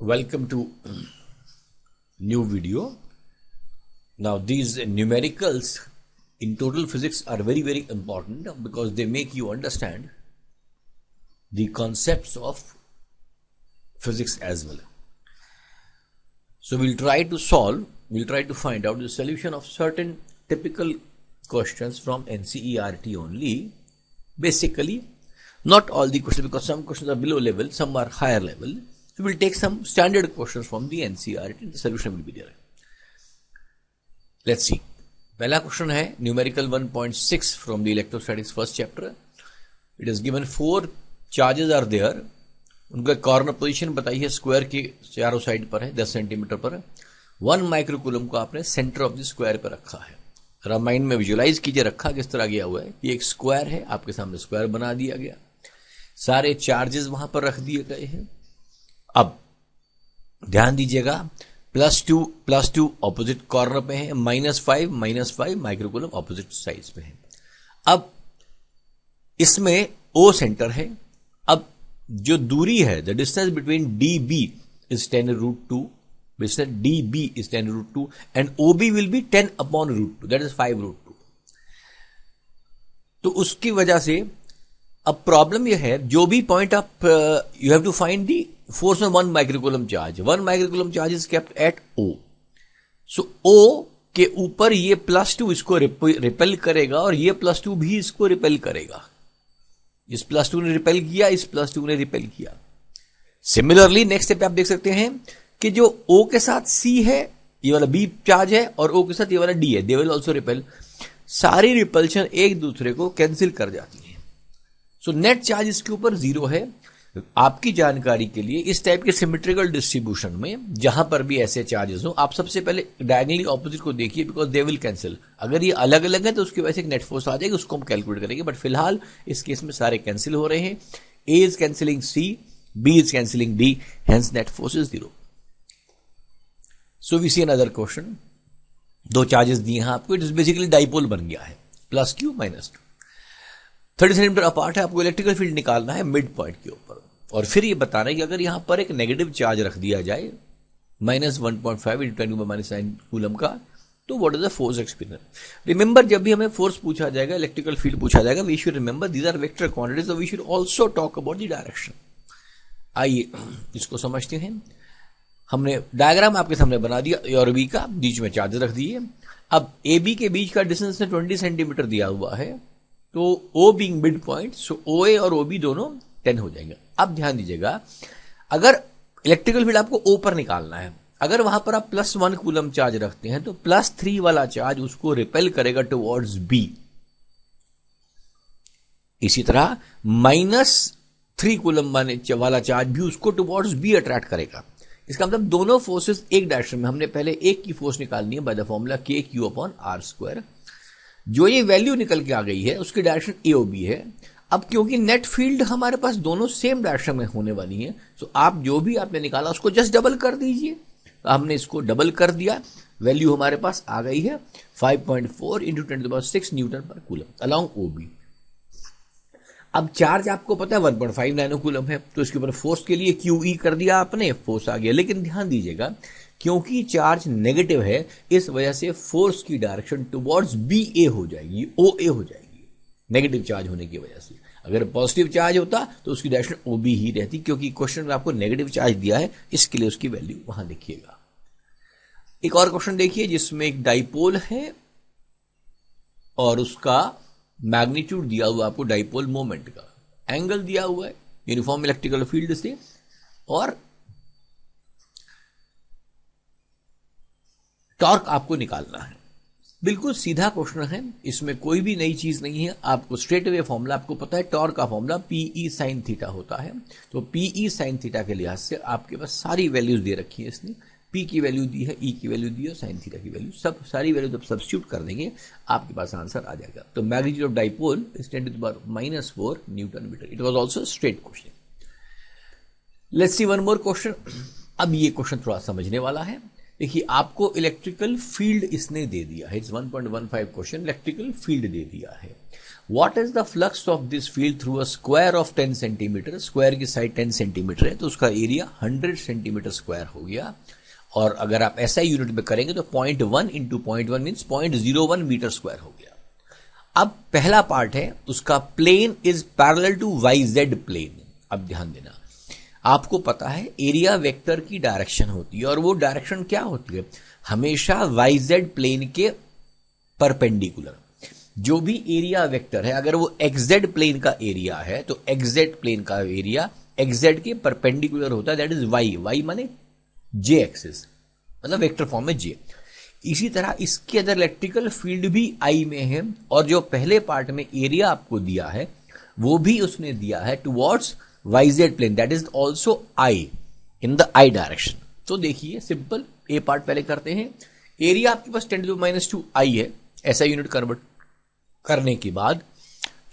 Welcome to new video. Now these numericals in total physics are very important because they make you understand the concepts of physics as well. So we'll try to find out the solution of certain typical questions from NCERT only. Basically, not all the questions, because some questions are below level, some are higher level. So we'll take some standard questions from the NCERT and the solution will be there. Let's see. पहला question है numerical 1.6 from the electrostatics first chapter. It is given 4 charges are there. उनका corner position बताइए, square के चारों side पर है 10 centimetre पर. 1 microcoulomb को आपने सेंटर ऑफ द स्क्वायर पर रखा है. जरा माइंड में विजुअलाइज कीजिए रखा किस तरह गया हुआ है. ये एक स्क्वायर है, आपके सामने स्क्वायर बना दिया गया, सारे चार्जेस वहां पर रख दिए गए हैं. अब ध्यान दीजिएगा, +2 ऑपोजिट कॉर्नर पे है, -5 माइक्रोकूलम ऑपोजिट साइड पे है. अब इसमें O सेंटर है. अब जो दूरी है, the distance between DB is 10√2, distance DB is 10√2 and OB will be 10/√2, that is 5√2. तो उसकी वजह से अब प्रॉब्लम यह है, जो भी पॉइंट आप you have to find the force में 1 microcoulomb charge. 1 microcoulomb charge is kept at O. So O के ऊपर ये +2 इसको रिपेल करेगा और ये +2 भी इसको रिपेल करेगा. इस +2 ने रिपेल किया, इस +2 ने रिपेल किया. सिमिलरली नेक्स्ट स्टेप पे आप देख सकते हैं कि जो O के साथ C है, ये वाला B चार्ज है, और O के साथ ये वाला D है, दे विल ऑल्सो रिपेल. सारी रिपल्शन एक दूसरे को कैंसिल कर जाती है. सो नेट चार्ज इसके ऊपर 0 है. आपकी जानकारी के लिए, इस टाइप के सिमेट्रिकल डिस्ट्रीब्यूशन में जहां पर भी ऐसे चार्जेस हो, आप सबसे पहले डायगोनली ऑपोजिट को देखिए, बिकॉज दे विल कैंसिल. अगर ये अलग अलग है तो उसकी वजह से एक नेट फोर्स आ जाएगी, उसको हम कैलकुलेट करेंगे. बट फिलहाल इस केस में सारे कैंसिल हो रहे हैं. A is cancelling C, B is cancelling D, hence net force is 0. So we see another question. 2 charges दिए हैं आपको, इट इज बेसिकली डाइपोल बन गया है, +Q -2, 30 सेंटीमीटर अपार्ट है. आपको इलेक्ट्रिकल फील्ड निकालना है मिड पॉइंट के ऊपर, और फिर ये बताना है कि अगर यहां पर एक नेगेटिव चार्ज रख दिया जाए -1.5 × 10⁻⁹ कूलम का, तो what is the force experience. Remember, जब भी हमें फोर्स पूछा जाएगा, इलेक्ट्रिकल फील्ड पूछा जाएगा, we should remember these are vector quantities, we should also talk about the direction. आइए इसको समझते हैं. हमने डायग्राम आपके सामने बना दिया, A और B का, बीच में चार्ज रख दिए. अब AB के बीच का डिस्टेंस 20 सेंटीमीटर दिया हुआ है, तो O बीइंग मिड पॉइंट, सो OA और OB दोनों 10 हो जाएंगे. अब ध्यान दीजिएगा, अगर इलेक्ट्रिकल फील्ड आपको O पर निकालना है, अगर वहां पर आप +1 कूलम चार्ज रखते हैं, तो +3 वाला चार्ज उसको रिपेल करेगा टुवर्ड्स B. इसी तरह -3 कूलम वाला चार्ज भी उसको टुवर्ड्स B अट्रैक्ट करेगा. इसका मतलब दोनों फोर्सेस एक डायरेक्शन में. हमने पहले एक की फोर्स निकालनी है बाय द फॉर्मूला KQ/R². जो ये वैल्यू निकल के आ गई है उसकी डायरेक्शन AOB है. अब क्योंकि नेट फील्ड हमारे पास दोनों सेम डायरेक्शन में होने वाली है, तो आप जो भी आपने निकाला उसको जस्ट डबल कर दीजिए. तो हमने इसको डबल कर दिया, वैल्यू हमारे पास आ गई है 5.4 × 10⁻⁶ न्यूटन पर कूलम अलोंग OB. अब चार्ज आपको पता है 1.5 नैनो कूलम है, तो इसके ऊपर फोर्स के लिए QE कर दिया आपने, फोर्स आ गया. लेकिन ध्यान दीजिएगा, क्योंकि चार्ज नेगेटिव है, इस वजह से फोर्स की डायरेक्शन टुवर्ड्स BA हो जाएगी, OA हो जाएगी, नेगेटिव चार्ज होने की वजह से. अगर पॉजिटिव चार्ज होता तो उसकी डायरेक्शन OB ही रहती, क्योंकि क्वेश्चन में आपको नेगेटिव चार्ज दिया है, इसके लिए उसकी वैल्यू वहां देखिएगा. एक और क्वेश्चन देखिए जिसमें एक डाइपोल है और उसका मैग्नीट्यूड दिया हुआ आपको डाइपोल मोमेंट का, एंगल दिया हुआ है यूनिफॉर्म इलेक्ट्रिकल फील्ड से, और टॉर्क आपको निकालना है. बिल्कुल सीधा क्वेश्चन है, इसमें कोई भी नई चीज नहीं है. आपको स्ट्रेट अवे फॉर्मूला आपको पता है, टॉर्क का फॉर्मूला PE sin थीटा होता है. तो PE sin थीटा के लिहाज से आपके पास सारी वैल्यूज दे रखी है इसने. P की वैल्यू दी है, E की वैल्यू दी है, sin थीटा की वैल्यू, सब सारी वैल्यू जब सब्स्टिट्यूट कर देंगे आपके पास आंसर आ जाएगा. तो magnitude of dipole is 10⁻⁻⁴ newton metre. It was also straight question. Let's see one more question. अब ये क्वेश्चन थोड़ा समझने वाला है. देखिए आपको इलेक्ट्रिकल फील्ड इसने दे दिया है, इट्स 1.15 क्वेश्चन, इलेक्ट्रिकल फील्ड दे दिया है। What is the flux of this field through a square of 10 centimetre, square की साइड 10 सेंटीमीटर है तो उसका एरिया 100 सेंटीमीटर स्क्वायर हो गया। और अगर आप ऐसा यूनिट में करेंगे तो 0.1 इंटू 0.1 मीन्स 0.01 मीटर स्क्वायर हो गया। अब पहला पार्ट है उसका, plane is parallel to Y Z plane. अब ध्यान देना, आपको पता है एरिया वेक्टर की डायरेक्शन होती है और वो डायरेक्शन क्या होती है, हमेशा वाई जेड प्लेन के परपेंडिकुलर। जो भी एरिया वेक्टर है अगर वो एक्सजेड प्लेन का एरिया है तो एक्सजेड प्लेन का एरिया एक्सजेड के परपेंडिकुलर होता है, दैट इज वाई। वाई माने जे एक्सिस, मतलब वेक्टर फॉर्म में जे। इसी तरह इसके अंदर इलेक्ट्रिकल फील्ड भी आई में है और जो पहले पार्ट में एरिया आपको दिया है वो भी उसने दिया है towards YZ plane, that is also I in the I direction. तो देखिए सिंपल, ए पार्ट पहले करते हैं। एरिया आपके पास 10⁻² आई है, ऐसा यूनिट कन्वर्ट करने के बाद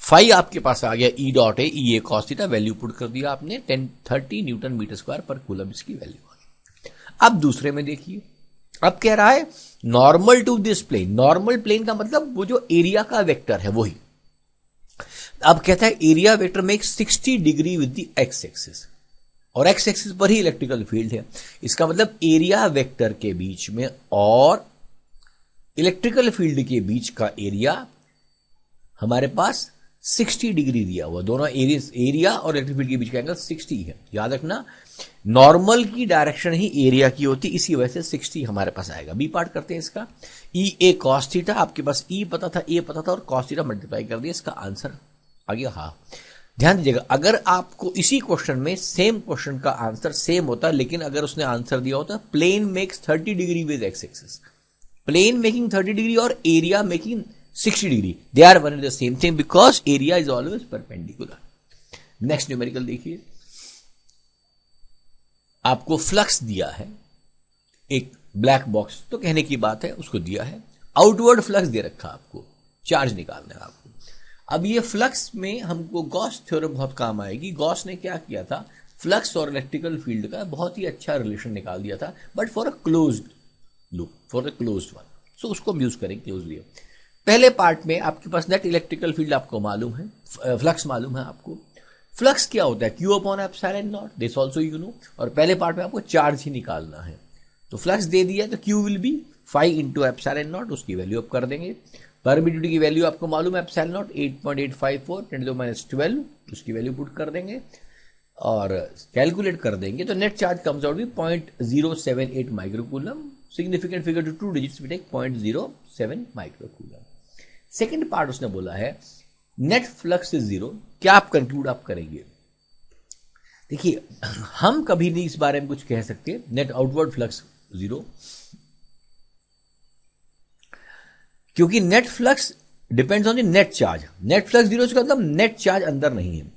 फाई आपके पास आ गया ई डॉट है, E A cos theta, value put कर दिया आपने 1030 न्यूटन मीटर स्क्वायर पर कूलम इसकी वैल्यू आ गई। अब दूसरे में देखिए, अब कह रहा है normal to this plane. Normal plane का मतलब वो जो एरिया का वेक्टर है वही। अब कहता है area vector makes 60 degree with the x axis, और एक्स एक्सिस पर ही इलेक्ट्रिकल फील्ड है। इसका मतलब एरिया वेक्टर के बीच में और इलेक्ट्रिकल फील्ड के बीच का एरिया हमारे पास 60 डिग्री दिया हुआ। दोनों एरिया और इलेक्ट्रिक फील्ड के बीच का एंगल 60 है। याद रखना, नॉर्मल की डायरेक्शन ही एरिया की होती, इसी वजह से 60 हमारे पास आएगा। बी पार्ट करते हैं इसका, ई ए कॉस थीटा, आपके पास ई पता था, ए पता था और कॉस थीटा मल्टीप्लाई कर दिया, इसका आंसर आ गया। हाँ, ध्यान दीजिएगा, अगर आपको इसी क्वेश्चन में सेम क्वेश्चन का आंसर सेम होता, लेकिन अगर उसने आंसर दिया होता plane makes 30 degree with x axis, plane making 30 degree और area making 60 degree, they are one and the same thing because area is always perpendicular. Next numerical देखिए, आपको फ्लक्स दिया है, एक ब्लैक बॉक्स तो कहने की बात है, उसको दिया है। आउटवर्ड फ्लक्स दे रखा आपको, चार्ज निकालना है आपको। अब ये फ्लक्स में हमको गॉस थ्योरम बहुत काम आएगी। गॉस ने क्या किया था, फ्लक्स और इलेक्ट्रिकल फील्ड का बहुत ही अच्छा रिलेशन निकाल दिया था, but for a closed loop, for a closed one. So उसको हम यूज करेंगे क्लोजली। पहले पार्ट में आपके पास नेट इलेक्ट्रिकल फील्ड आपको मालूम है, फ्लक्स मालूम है आपको। फ्लक्स क्या होता है, Q upon epsilon not, this also you know. और पहले पार्ट में आपको चार्ज ही निकालना है, तो फ्लक्स दे दिया तो Q will be 5 into epsilon not, उसकी वैल्यू आप कर देंगे। परमिटिविटी की वैल्यू आपको मालूम है एप्सिलॉन नॉट 8.854 10⁻12, उसकी वैल्यू पुट कर देंगे और कैलकुलेट कर देंगे तो net charge comes out with 0.078 microcoulomb. Significant figure to 2 digits we take 0.07 microcoulomb. Second part उसने बोला है नेट फ्लक्स इज 0। क्या आप कंक्लूड आप करेंगे? देखिए, हम कभी नहीं इस बारे में कुछ कह सकते नेट आउटवर्ड फ्लक्स 0, क्योंकि net flux depends on the net charge. Net flux 0 का मतलब नेट चार्ज अंदर नहीं है,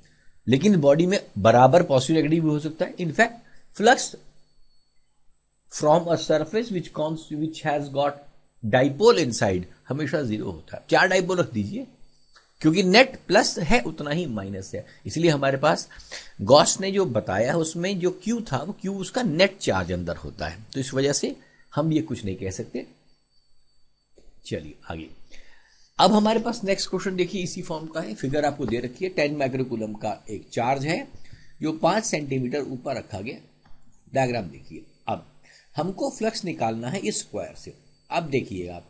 लेकिन बॉडी में बराबर पॉजिटिव नेगेटिव भी हो सकता है। In fact flux from a surface which has got dipole inside हमेशा 0 होता है। 4 डाइपोल रख दीजिए, क्योंकि नेट प्लस है उतना ही माइनस है, इसलिए हमारे पास गॉस ने जो बताया उसमें जो क्यू था वो क्यू उसका नेट चार्ज अंदर होता है, तो इस वजह से हम ये कुछ नहीं कह सकते। चलिए आगे, अब हमारे पास नेक्स्ट क्वेश्चन देखिए, इसी फॉर्म का है। फिगर आपको दे रखी है, 10 माइक्रोकूलम का एक चार्ज है जो 5 सेंटीमीटर ऊपर रखा गया। डायग्राम देखिए, अब हमको फ्लक्स निकालना है इस स्क्वायर से। अब देखिएगा आप,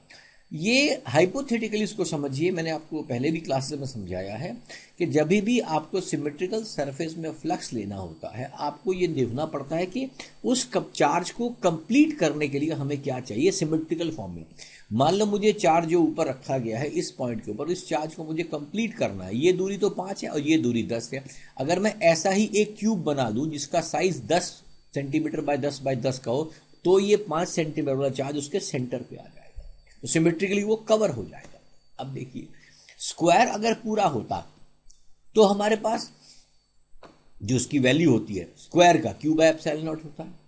ये हाइपोथेटिकली इसको समझिए, मैंने आपको पहले भी क्लासेस में समझाया है कि जब भी आपको सिमेट्रिकल सरफेस में फ्लक्स लेना होता है, आपको ये देखना पड़ता है कि उस चार्ज को कंप्लीट करने के लिए हमें क्या चाहिए सिमेट्रिकल फॉर्म में। मान लो मुझे चार्ज जो ऊपर रखा गया है इस पॉइंट के ऊपर, इस चार्ज को मुझे कंप्लीट करना है। ये दूरी तो 5 है और ये दूरी 10 है। अगर मैं ऐसा ही एक क्यूब बना दूं जिसका साइज 10 सेंटीमीटर बाय 10 बाय 10 का हो, तो ये 5 सेंटीमीटर वाला चार्ज उसके सेंटर पे आ जाएगा, तो सिमेट्रिकली वो कवर हो जाएगा। अब देखिए, स्क्वायर अगर पूरा होता तो हमारे पास जो उसकी वैल्यू होती है स्क्वायर का क्यूब बाय एप्सिलॉन नॉट होता है।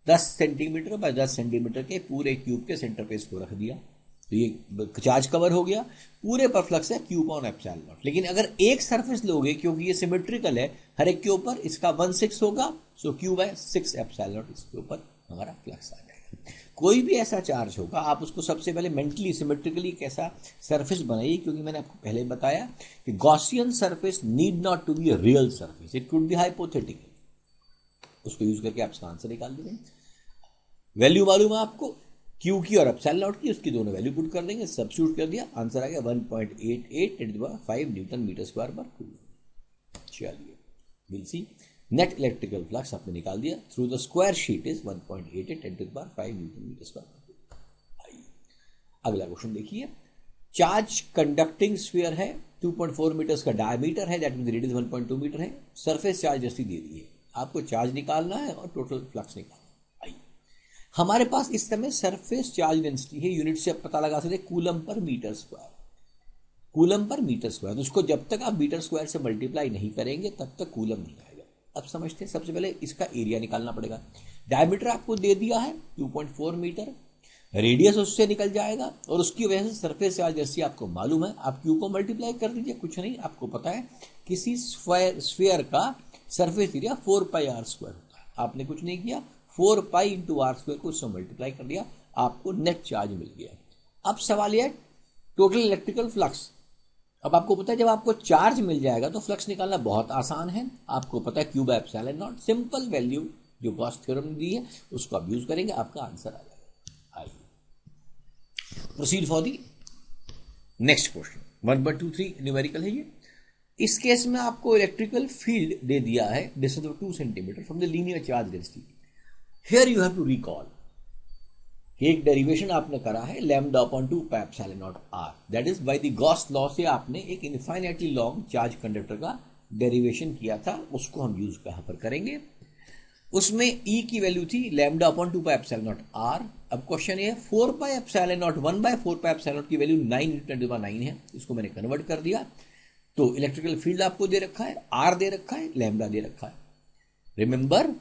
10 सेंटीमीटर बाय 10 सेंटीमीटर के पूरे क्यूब के सेंटर पे इसको रख दिया तो ये चार्ज कवर हो गया। पूरे पर फ्लक्स है क्यूब ऑन एप्सिलॉन नॉट। लेकिन अगर एक सरफेस लोगे, क्योंकि ये सिमेट्रिकल है, हर एक के ऊपर इसका 1/6 होगा, सो क्यूब बाय 6 एप्सिलॉन नॉट, इसके ऊपर हमारा फ्लक्स आ जाएगा। कोई भी ऐसा चार्ज होगा आप उसको सबसे पहले मेंटली सिमेट्रिकली कैसा सरफेस बनाइए, क्योंकि मैंने आपको पहले बताया कि Gaussian surface need not to be a real surface, it could be hypothetical. उसको यूज करके आप इसका आंसर निकाल देंगे। वैल्यू मालूम है आपको क्यू की और एप्सिलॉन नॉट की, उसकी दोनों वैल्यू पुट कर देंगे, सब्स्टिट्यूट कर दिया, आंसर आ गया 1.88 × 10⁵ न्यूटन मीटर स्क्वायर पर कूलम। चलिए will see net electrical flux आपने निकाल दिया through the square sheet is 1.88 × 10⁵ newton metre square पर कूलम। आइए अगला क्वेश्चन देखिए। चार्ज कंडक्टिंग स्फीयर है, 2.4 मीटर्स का डायमीटर है, दैट मींस रेडियस 1.2 मीटर है, सरफेस चार्ज जैसी दे दी है, आपको चार्ज निकालना है और टोटल फ्लक्स निकालना है। हमारे पास इस समय सरफेस चार्ज डेंसिटी है, यूनिट से आप पता लगा सकते हैं coulomb per metre square, coulomb per metre square. तो उसको जब तक आप मीटर स्क्वायर से मल्टीप्लाई नहीं करेंगे तब तक कूलम नहीं आएगा। अब समझते हैं, सबसे पहले इसका एरिया निकालना पड़ेगा। डायमीटर आपको दे दिया है 2.4 मीटर, रेडियस उससे निकल जाएगा और उसकी वजह से सरफेस चार्ज डेंसिटी आपको मालूम है, आप क्यू को मल्टीप्लाई कर दीजिए, कुछ नहीं, आपको पता है किसी स्फीयर का सरफेस एरिया 4πr² होता है। आपने कुछ नहीं किया, 4π × r² को उससे मल्टीप्लाई कर दिया, आपको नेट चार्ज मिल गया। अब सवाल यह टोटल इलेक्ट्रिकल फ्लक्स। अब आपको पता है जब आपको चार्ज मिल जाएगा तो फ्लक्स निकालना बहुत आसान है। आपको पता है Q/ε नॉट, सिंपल वैल्यू जो गॉस थ्योरम ने दी है उसको आप यूज करेंगे, आपका आंसर आ जाएगा। आइए proceed for the next question. 1.23 numerical है ये। इस केस में आपको इलेक्ट्रिकल फील्ड दे दिया है distance of 2 centimetre from the linear charge density. Here you have to recall कि एक डेरिवेशन आपने करा है λ/2πε0 r, that is by the Gauss law से आपने एक इनफाइनाइटली लॉन्ग चार्ज कंडक्टर का डेरिवेशन किया था, उसको हम यूज यहां पर करेंगे। उसमें E की वैल्यू थी λ/2πε0 r। अब क्वेश्चन ये 4πε0 1/4πε0 की वैल्यू 9 × 10⁹ है, इसको मैंने कन्वर्ट कर दिया। तो इलेक्ट्रिकल फील्ड आपको दे रखा है, r दे रखा है, लैम्डा दे रखा है। रिमेंबर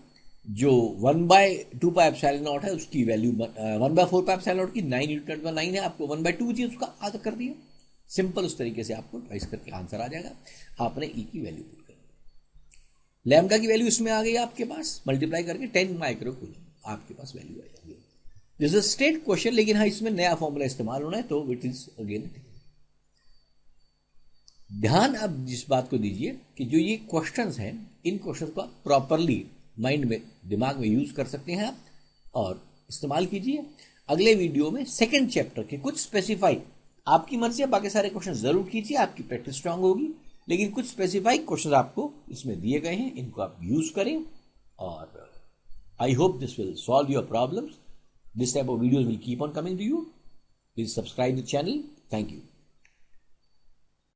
जो 1/2πε0 है उसकी वैल्यू 1/4πε0 की 9 × 10⁹ है, आपको 1/2 चाहिए, उसका आधा कर दिया। सिंपल उस तरीके से आपको ट्वाइस करके आंसर आ जाएगा। आपने E की वैल्यू पुट कर दी, लैम्डा की वैल्यू इसमें आ गई आपके पास, मल्टीप्लाई करके 10 माइक्रो कूलम आपके पास वैल्यू आ जाएगी। दिस इज स्टेट क्वेश्चन, लेकिन हाँ इसमें नया फॉर्मूला इस्तेमाल होना है तो इट इज अगेन। ध्यान अब जिस बात को दीजिए कि जो ये क्वेश्चंस हैं, इन क्वेश्चंस को प्रॉपरली माइंड में, दिमाग में यूज कर सकते हैं आप और इस्तेमाल कीजिए। अगले वीडियो में सेकंड चैप्टर के कुछ स्पेसिफाइड, आपकी मर्जी है, बाकी सारे क्वेश्चन जरूर कीजिए, आपकी प्रैक्टिस स्ट्रांग होगी, लेकिन कुछ स्पेसिफाइड क्वेश्चन आपको इसमें दिए गए हैं, इनको आप यूज करें और I hope this will solve your problems. This type of videos will keep on coming to you. Please subscribe the channel. Thank you.